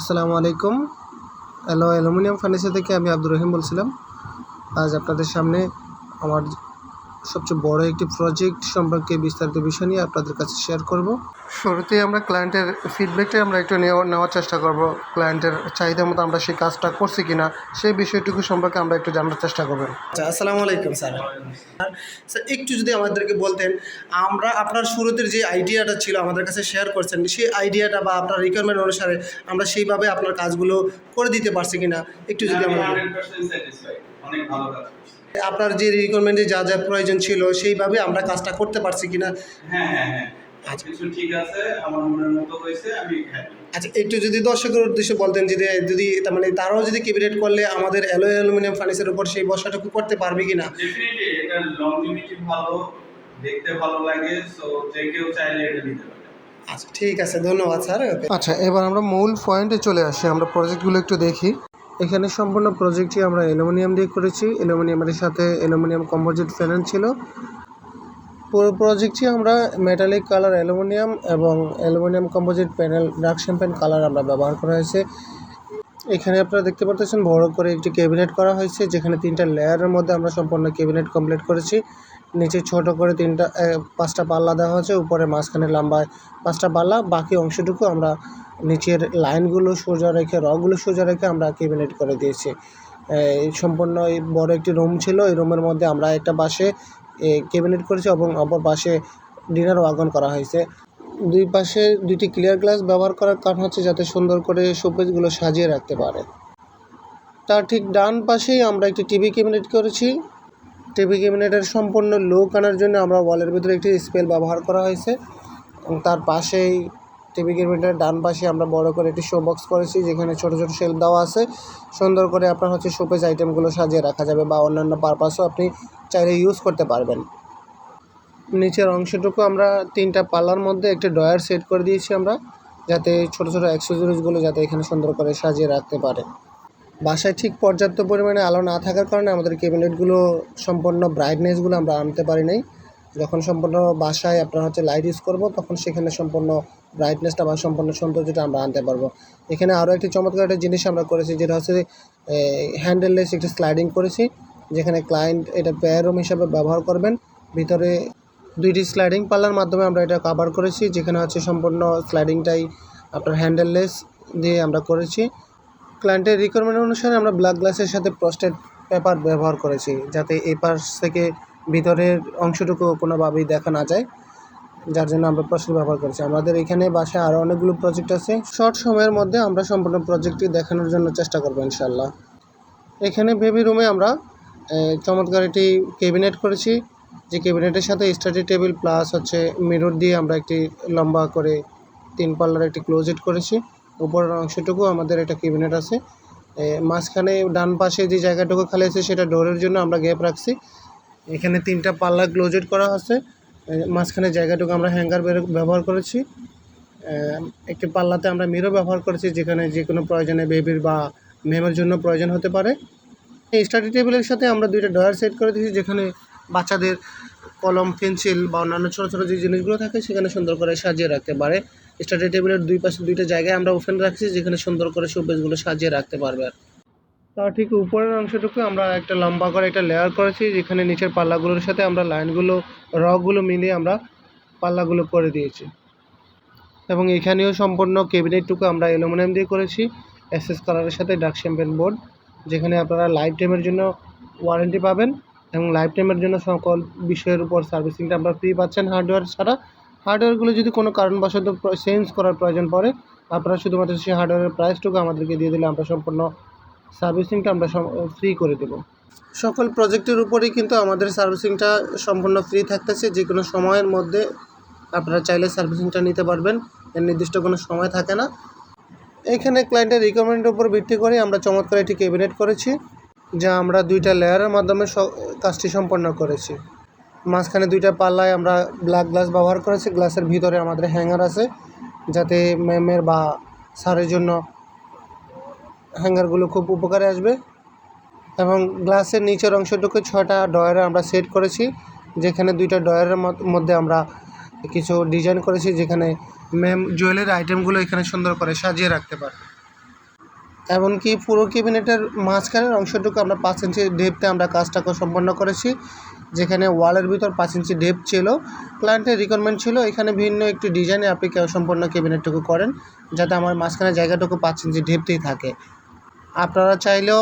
আসসালামু আলাইকুম। Aluminium furniture থেকে আমি আব্দুর রহিম বলছিলাম। আজ আপনাদের সামনে আমার সবচেয়ে বড় একটি প্রজেক্ট সম্পর্কে বিস্তারিত বিষয় নিয়ে আপনাদের কাছে শেয়ার করব। শুরুতেই আমরা ক্লায়েন্টের ফিডব্যাকটা আমরা একটু নেওয়ার চেষ্টা করব। ক্লায়েন্টের চাহিদা মতো আমরা সেই কাজটা করছি কিনা সেই বিষয়টুকু সম্পর্কে আমরা একটু জানার চেষ্টা করব। আচ্ছা, আসসালামু আলাইকুম স্যার। স্যার একটু যদি আমাদেরকে বলতেন, আমরা আপনার শুরুতে যে আইডিয়াটা ছিল আমাদের কাছে শেয়ার করছেন, সেই আইডিয়াটা বা আপনার রিকোয়ারমেন্ট অনুসারে আমরা সেইভাবে আপনার কাজগুলো করে দিতে পারছি কিনা একটু যদি আমরা আপনার যে রিকোয়ারমেন্টে যা যা প্রয়োজন ছিল সেইভাবে আমরা কাজটা করতে পারছি কিনা। আচ্ছা, কিছু ঠিক আছে, আমার মনের মতো হয়েছে, আমি আচ্ছা, একটু যদি দর্শকের উদ্দেশ্যে বলতেন যদি তার মানে তারাও যদি ক্যাবিনেট করলে আমাদের অ্যালুমিনিয়াম ফার্নিচারের উপর সেই বসাটুকু করতে পারবে কিনা। ডেফিনেটলি এটা লংজিভিটি ভালো, দেখতে ভালো লাগে, সো যে কেউ চাইলে এটা নিতে পারে। আচ্ছা, ঠিক আছে, ধন্যবাদ স্যার। আচ্ছা, এবার আমরা মূল পয়েন্টে চলে আসি। আমরা প্রজেক্টগুলো একটু দেখি। এখানে সম্পূর্ণ প্রজেক্টটি আমরা অ্যালুমিনিয়াম দিয়ে করেছি। অ্যালুমিনিয়ামের সাথে অ্যালুমিনিয়াম কম্পোজিট প্যানেল ছিল। পুরো প্রজেক্টটি আমরা মেটালিক কালার অ্যালুমিনিয়াম এবং aluminium composite panel dark champagne colour আমরা ব্যবহার করা হয়েছে। এখানে আপনারা দেখতে পাচ্ছেন বড় করে একটি ক্যাবিনেট করা হয়েছে, যেখানে 3টা লেয়ারের মধ্যে আমরা সম্পূর্ণ ক্যাবিনেট কমপ্লিট করেছি। নিচে ছোট করে 5টা পাল্লা দেওয়া হয়েছে, উপরে মাঝখানে লম্বায় 5টা পাল্লা। বাকি অংশটুকু আমরা নিচের লাইনগুলো সোজা রেখে রগুলো সোজা রেখে আমরা ক্যাবিনেট করে দিয়েছি। সম্পূর্ণ এই বড় একটি রুম ছিল। এই রুমের মধ্যে আমরা একটা পাশে ক্যাবিনেট করেছি এবং অপর পাশে ডিনার ওয়াগন করা হয়েছে। দুই পাশে 2টি ক্লিয়ার গ্লাস ব্যবহার করার কারণ হচ্ছে যাতে সুন্দর করে শোকেসগুলো সাজিয়ে রাখতে পারে। তার ঠিক ডান পাশেই আমরা একটি টিভি ক্যাবিনেট করেছি। টিভি ক্যাবিনেটের সম্পূর্ণ লুক আনার জন্য আমরা ওয়ালের ভিতরে একটি স্পেল ব্যবহার করা হয়েছে এবং তার পাশেই টিভি ক্যাবিনেটের ডান পাশে আমরা বড় করে একটি শো বক্স করেছি, যেখানে ছোট ছোট শেলফ দেওয়া আছে। সুন্দর করে আপনার শোকেস আইটেমগুলো সাজিয়ে রাখা যাবে বা অন্যান্য পারপাসও আপনি চাইলে ইউজ করতে পারবেন। নিচের অংশটুকু আমরা 3টা পাল্লার মধ্যে একটি ড্রয়ার সেট করে দিয়েছি আমরা, যাতে ছোট ছোট অ্যাক্সেসরিজগুলো যাতে এখানে সুন্দর করে সাজিয়ে রাখতে পারে। বাসায় ঠিক পর্যাপ্ত পরিমাণে আলো না থাকার কারণে আমাদের ক্যাবিনেটগুলো সম্পূর্ণ ব্রাইটনেসগুলো আমরা আনতে পারি নাই। যখন সম্পূর্ণ বাসায় আপনার লাইট ইউজ করব, তখন সেখানে সম্পূর্ণ ব্রাইটনেসটা বা সম্পূর্ণ সৌন্দর্যটা আমরা আনতে পারবো। এখানে আরও একটি চমৎকার একটা জিনিস আমরা করেছি, যেটা হচ্ছে হ্যান্ডেললেস একটি স্লাইডিং করেছি, যেখানে ক্লায়েন্ট এটা পেয়ার রুম হিসাবে ব্যবহার করবেন। ভিতরে 2টি স্লাইডিং পাল্লার মাধ্যমে আমরা এটা কভার করেছি, যেখানে সম্পূর্ণ স্লাইডিংটাই আপনার হ্যান্ডেললেস দিয়ে আমরা করেছি। ক্লায়েন্টের রিকোয়ারমেন্ট অনুসারে আমরা ব্ল্যাক গ্লাসের সাথে ফ্রস্টেড পেপার ব্যবহার করেছি, যাতে এই পাশ থেকে ভিতরের অংশটুকু কোনোভাবেই দেখা না যায়, যার জন্য আমরা ফ্রস্টেড ব্যবহার করেছি। আমাদের এখানে বাসায় আরও অনেকগুলো প্রজেক্ট আছে। শর্ট সময়ের মধ্যে আমরা সম্পূর্ণ প্রজেক্টটি দেখানোর জন্য চেষ্টা করবো ইনশাল্লাহ। এখানে বেবি রুমে আমরা চমৎকার একটি ক্যাবিনেট করেছি, যে ক্যাবিনেটের সাথে স্টাডি টেবিল প্লাস মিরর দিয়ে আমরা একটি লম্বা করে 3 পাল্লার একটি ক্লোজেট করেছি। উপরের অংশটুকু আমাদের একটা ক্যাবিনেট আছে। মাঝখানে ডান পাশে যে জায়গাটুকু খালি আছে সেটা ডোরের জন্য আমরা গ্যাপ রাখছি। এখানে 3টা পাল্লা ক্লোজেট করা আছে। মাঝখানে জায়গাটুকু আমরা হ্যাঙ্গার ব্যবহার করেছি। একটি পাল্লাতে আমরা মিরর ব্যবহার করেছি, যেখানে যে কোনো প্রয়োজনে বেবির বা মেমের জন্য প্রয়োজন হতে পারে। এই স্টাডি টেবিলের সাথে আমরা 2টা ড্রয়ার সেট করে দিয়েছি, যেখানে বাচ্চাদের কলম, পেন্সিল বা অন্যান্য ছোটো ছোটো যে জিনিসগুলো থাকে সেখানে সুন্দর করে সাজিয়ে রাখতে পারে। স্টাডি টেবিলের দুই পাশে 2টা জায়গায় আমরা ওপেন রাখছি, যেখানে সুন্দর করে শোকেসগুলো সাজিয়ে রাখতে পারবে। তার ঠিক উপরের অংশটুকু আমরা একটা লম্বা করে একটা লেয়ার করেছি, যেখানে নিচের পাল্লাগুলোর সাথে আমরা লাইনগুলো রগুলো মিলিয়ে আমরা পাল্লাগুলো করে দিয়েছি। এবং এখানেও সম্পূর্ণ ক্যাবিনেটটুকু আমরা অ্যালুমিনিয়াম দিয়ে করেছি, এসএস কালারের সাথে ডার্ক শ্যাম্পেন বোর্ড, যেখানে আপনারা লাইফ টাইমের জন্য ওয়ারেন্টি পাবেন এবং লাইফ টাইমের জন্য সকল বিষয়ের উপর সার্ভিসিংটা আমরা ফ্রি পাচ্ছেন হার্ডওয়্যার ছাড়া। হার্ডওয়্যারগুলো যদি কোনো কারণবশত চেঞ্জ করার প্রয়োজন পড়ে, আপনারা শুধুমাত্র সেই হার্ডওয়্যারের প্রাইসটুকু আমাদেরকে দিয়ে দিলে আমরা সম্পূর্ণ সার্ভিসিংটা আমরা ফ্রি করে দেব। সকল প্রজেক্টের উপরেই কিন্তু আমাদের সার্ভিসিংটা সম্পূর্ণ ফ্রি থাকতেছে। যে কোনো সময়ের মধ্যে আপনারা চাইলে সার্ভিসিংটা নিতে পারবেন, এর নির্দিষ্ট কোনো সময় থাকে না। এখানে ক্লায়েন্টের রিকোয়ারমেন্টের উপর ভিত্তি করে আমরা চমৎকার একটি ক্যাবিনেট করেছি, যা আমরা 2টা লেয়ারের মাধ্যমে কাজটি সম্পন্ন করেছি। মাঝখানে 2টা পাল্লায় আমরা ব্ল্যাক গ্লাস ব্যবহার করেছি। গ্লাসের ভিতরে আমাদের হ্যাঙ্গার আছে, যাতে ম্যামের বা স্যারের জন্য হ্যাঙ্গারগুলো খুব উপকারে আসবে। এবং গ্লাসের নিচের অংশটুকু 6টা ডয়ারে আমরা সেট করেছি, যেখানে 2টা ডয়ারের মধ্যে আমরা কিছু ডিজাইন করেছি, যেখানে ম্যাম জুয়েলারি আইটেমগুলো এখানে সুন্দর করে সাজিয়ে রাখতে পারে। এমনকি পুরো ক্যাবিনেটের মাঝখানের অংশটুকু আমরা 5 ইঞ্চি ডেপথে আমরা কাজটাকে সম্পন্ন করেছি, যেখানে ওয়ালের ভিতর 5 ইঞ্চি ডেপথ ছিল। ক্লায়েন্টের রিকোয়ারমেন্ট ছিল এখানে ভিন্ন একটি ডিজাইনে আপনি সম্পূর্ণ ক্যাবিনেটটুকু করেন, যাতে আমার মাঝখানে জায়গাটুকু 5 ইঞ্চি ডেপথেই থাকে। আপনারা চাইলেও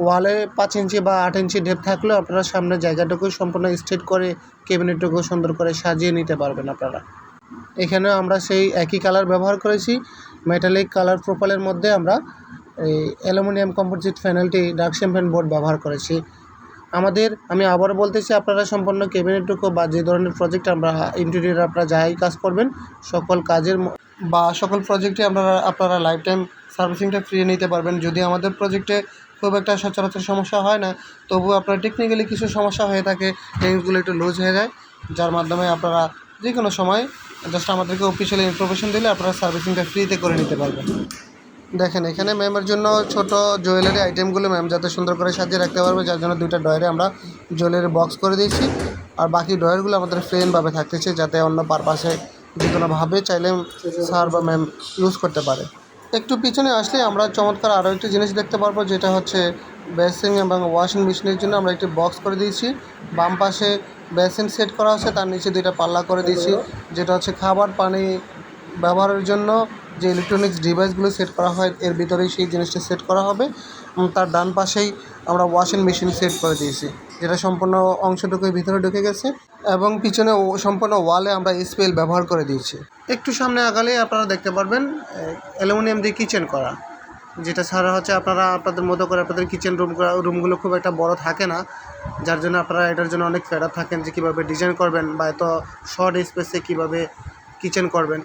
ওয়ালে 5 ইঞ্চি বা 8 ইঞ্চি ডেপথ থাকলেও আপনারা সামনের জায়গাটুকু সম্পূর্ণ স্ট্রেট করে ক্যাবিনেটটুকু সুন্দর করে সাজিয়ে নিতে পারবেন আপনারা। এখানেও আমরা সেই একই কালার ব্যবহার করেছি। মেটালিক কালার প্রোফাইলের মধ্যে আমরা এই অ্যালুমিনিয়াম কম্পোজিট প্যানেলটি ডার্ক শ্যাম্পেন বোর্ড ব্যবহার করেছি। আমি আবারও বলতেছি, আপনারা সম্পূর্ণ ক্যাবিনেটটুকু বা যে ধরনের প্রজেক্ট আমরা ইন্টেরিয়র আপনারা যাই কাজ করবেন, সকল কাজের বা সকল প্রজেক্টে আপনারা লাইফ টাইম সার্ভিসিংটা ফ্রি নিতে পারবেন। যদি আমাদের প্রজেক্টে খুব একটা সচরাচর সমস্যা হয় না, তবুও আপনার টেকনিক্যালি কিছু সমস্যা হয়ে থাকে, লেন্সগুলো একটু লুজ হয়ে যায়, যার মাধ্যমে আপনারা যে কোনো সময় জাস্ট আমাদেরকে অফিসিয়ালি ইনফরমেশন দিলে আপনারা সার্ভিসিংটা ফ্রিতে করে নিতে পারবেন। দেখেন এখানে ম্যামের জন্য ছোট জুয়েলারি আইটেমগুলো ম্যাম যাতে সুন্দর করে সাজিয়ে রাখতে পারবে, যার জন্য 2টা ডয়ারে আমরা জুয়েলারি বক্স করে দিয়েছি। আর বাকি ডয়ারগুলো আমাদের প্লেনভাবে থাকতেছে, যাতে অন্য পারপাসে যে কোনোভাবে চাইলে স্যার বা ম্যাম ইউজ করতে পারে। একটু পিছনে আসলে আমরা চমৎকার আরও একটি জিনিস দেখতে পারবো, যেটা হচ্ছে বেসিন এবং ওয়াশিং মেশিনের জন্য আমরা একটি বক্স করে দিয়েছি। বাম পাশে বেসিন সেট করা আছে, তার নিচে 2টা পাল্লা করে দিয়েছি, যেটা হচ্ছে খাবার পানি ব্যবহারের জন্য যে ইলেকট্রনিক্স ডিভাইসগুলো সেট করা হয় এর ভিতরেই সেই জিনিসটা সেট করা হবে। তার ডান পাশেই আমরা ওয়াশিং মেশিন সেট করে দিয়েছি, যেটা সম্পূর্ণ অংশটুকুর ভিতরে ঢুকে গেছে। এবং পিছনে সম্পূর্ণ ওয়ালে আমরা স্পেল ব্যবহার করে দিয়েছি। একটু সামনে আগালে আপনারা দেখতে পারবেন অ্যালুমিনিয়াম দিয়ে কিচেন করা, যেটা ছাড়া হচ্ছে আপনারা আপনাদের মতো করে আপনাদের কিচেন রুমগুলো খুব একটা বড় থাকে না, যার জন্য আপনারা এটার জন্য অনেক ফেড আপ থাকেন যে কীভাবে ডিজাইন করবেন বা এত শর্ট স্পেসে কীভাবে কিচেন করবেন।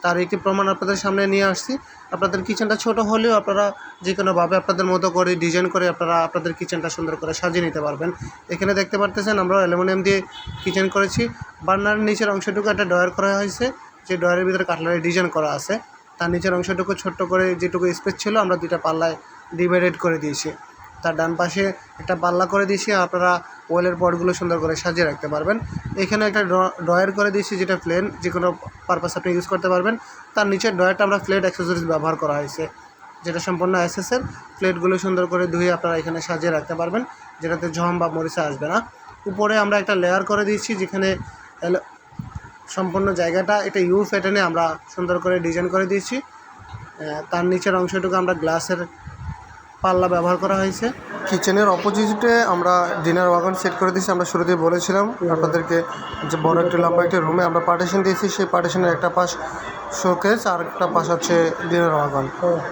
তার একটি প্রমাণ আপনাদের সামনে নিয়ে আসছি। আপনাদের কিচেনটা ছোট হলেও আপনারা যে কোনোভাবে আপনাদের মতো করে ডিজাইন করে আপনারা আপনাদের কিচেনটা সুন্দর করে সাজিয়ে নিতে পারবেন। এখানে দেখতে পারতেছেন আমরা অ্যালুমিনিয়াম দিয়ে কিচেন করেছি। বার্নারের নিচের অংশটুকু একটা ডয়ার করা হয়েছে, যে ডয়ারের ভিতরে কাটলারি ডিজাইন করা আছে। তার নিচের অংশটুকু ছোট্ট করে যেটুকু স্পেস ছিল আমরা 2টা পাল্লায় ডিভাইডেড করে দিয়েছি। তার ডান পাশে একটা পাল্লা করে দিয়েছি, আপনারা ওয়েলের পটগুলো সুন্দর করে সাজিয়ে রাখতে পারবেন। এখানে একটা ড্রয়ার করে দিয়েছি, যেটা প্লেন যে কোনো পারপাস আপনি ইউজ করতে পারবেন। তার নিচের ড্রয়ারটা আমরা প্লেট অ্যাক্সেসরিজ ব্যবহার করা হয়েছে, যেটা সম্পূর্ণ এসএসের। প্লেটগুলো সুন্দর করে ধুয়ে আপনারা এখানে সাজিয়ে রাখতে পারবেন, যেটাতে ঝম বা মরিচা আসবে না। উপরে আমরা একটা লেয়ার করে দিয়েছি, যেখানে সম্পূর্ণ জায়গাটা এটা ইউ প্যাটার্নে আমরা সুন্দর করে ডিজাইন করে দিয়েছি। তার নিচের অংশটুকু আমরা গ্লাসের পাল্লা ব্যবহার করা হয়েছে। কিচেনের অপোজিটে আমরা ডিনার ওয়াগন সেট করে দিয়েছি। আমরা শুরুতেই বলেছিলাম আপনাদেরকে যে বড় একটা লম্বা একটা রুমে আমরা পার্টিশন দিয়েছি, সেই পার্টিশনের একটা পাশ শোকেস আর একটা পাশ হচ্ছে ডিনার ওয়াগন।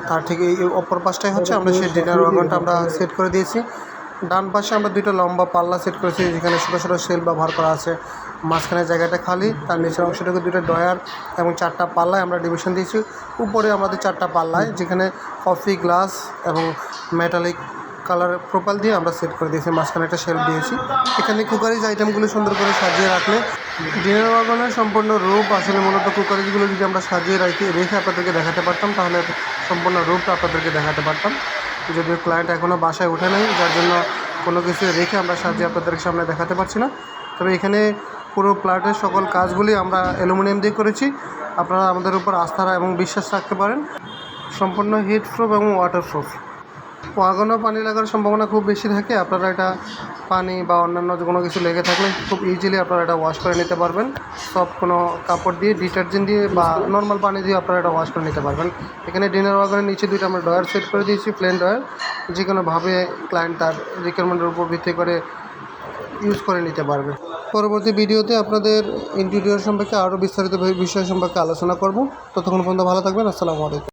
তার ঠিক এই অপর পাশটাই হচ্ছে আমরা সেই ডিনার ওয়াগনটা আমরা সেট করে দিয়েছি। ডান পাশে আমরা 2টা লম্বা পাল্লা সেট করেছি, যেখানে ছোটো ছোটো সেল ব্যবহার করা আছে। মাঝখানের জায়গাটা খালি, তার নিচের অংশটাকে 2টা ডয়ার এবং 4টা পাল্লায় আমরা ডিভিশন দিয়েছি। উপরে আমাদের 4টা পাল্লায়, যেখানে কফি গ্লাস এবং মেটালিক কালার প্রোফাইল দিয়ে আমরা সেট করে দিয়েছি। মাঝখানে একটা শেলফ দিয়েছি। এখানে কুকারিজ আইটেমগুলো সুন্দর করে সাজিয়ে রাখলে ডিনার ওয়াগনের সম্পূর্ণ রূপ আসলে মূলত কুকারিজগুলো যদি আমরা সাজিয়ে রেখে আপনাদেরকে দেখাতে পারতাম, তাহলে সম্পূর্ণ রূপটা আপনাদেরকে দেখাতে পারতাম। যদিও ক্লায়েন্ট এখনও বাসায় উঠে নেই, যার জন্য কোনো কিছু রেখে আমরা সাজিয়ে আপনাদের সামনে দেখাতে পারছি না। তবে এখানে পুরো প্লাটের সকল কাজগুলি আমরা অ্যালুমিনিয়াম দিয়ে করেছি। আপনারা আমাদের উপর আস্থা এবং বিশ্বাস রাখতে পারেন। সম্পূর্ণ হিট প্রুফ এবং ওয়াটার প্রুফ। ওয়াগনও পানি লাগার সম্ভাবনা খুব বেশি থাকে। আপনারা এটা পানি বা অন্যান্য কোনো কিছু লেগে থাকলে খুব ইজিলি আপনারা এটা ওয়াশ করে নিতে পারবেন। সব কোনো কাপড় দিয়ে, ডিটারজেন্ট দিয়ে বা নর্মাল পানি দিয়ে আপনারা এটা ওয়াশ করে নিতে পারবেন। এখানে ডিনার ওয়াগনের নিচে 2টা আমরা ডয়ার সেট করে দিয়েছি, প্লেন ডয়ার, যে কোনোভাবে ক্লায়েন্ট তার রিকোয়ারমেন্টের উপর ভিত্তি করে ইউজ করে নিতে পারবে। পরবর্তী ভিডিওতে আপনাদের ইন্টেরিয়র সম্পর্কে আরও বিস্তারিত বিষয় সম্পর্কে আলোচনা করব। ততক্ষণ পর্যন্ত ভালো থাকবেন। আসসালামু আলাইকুম।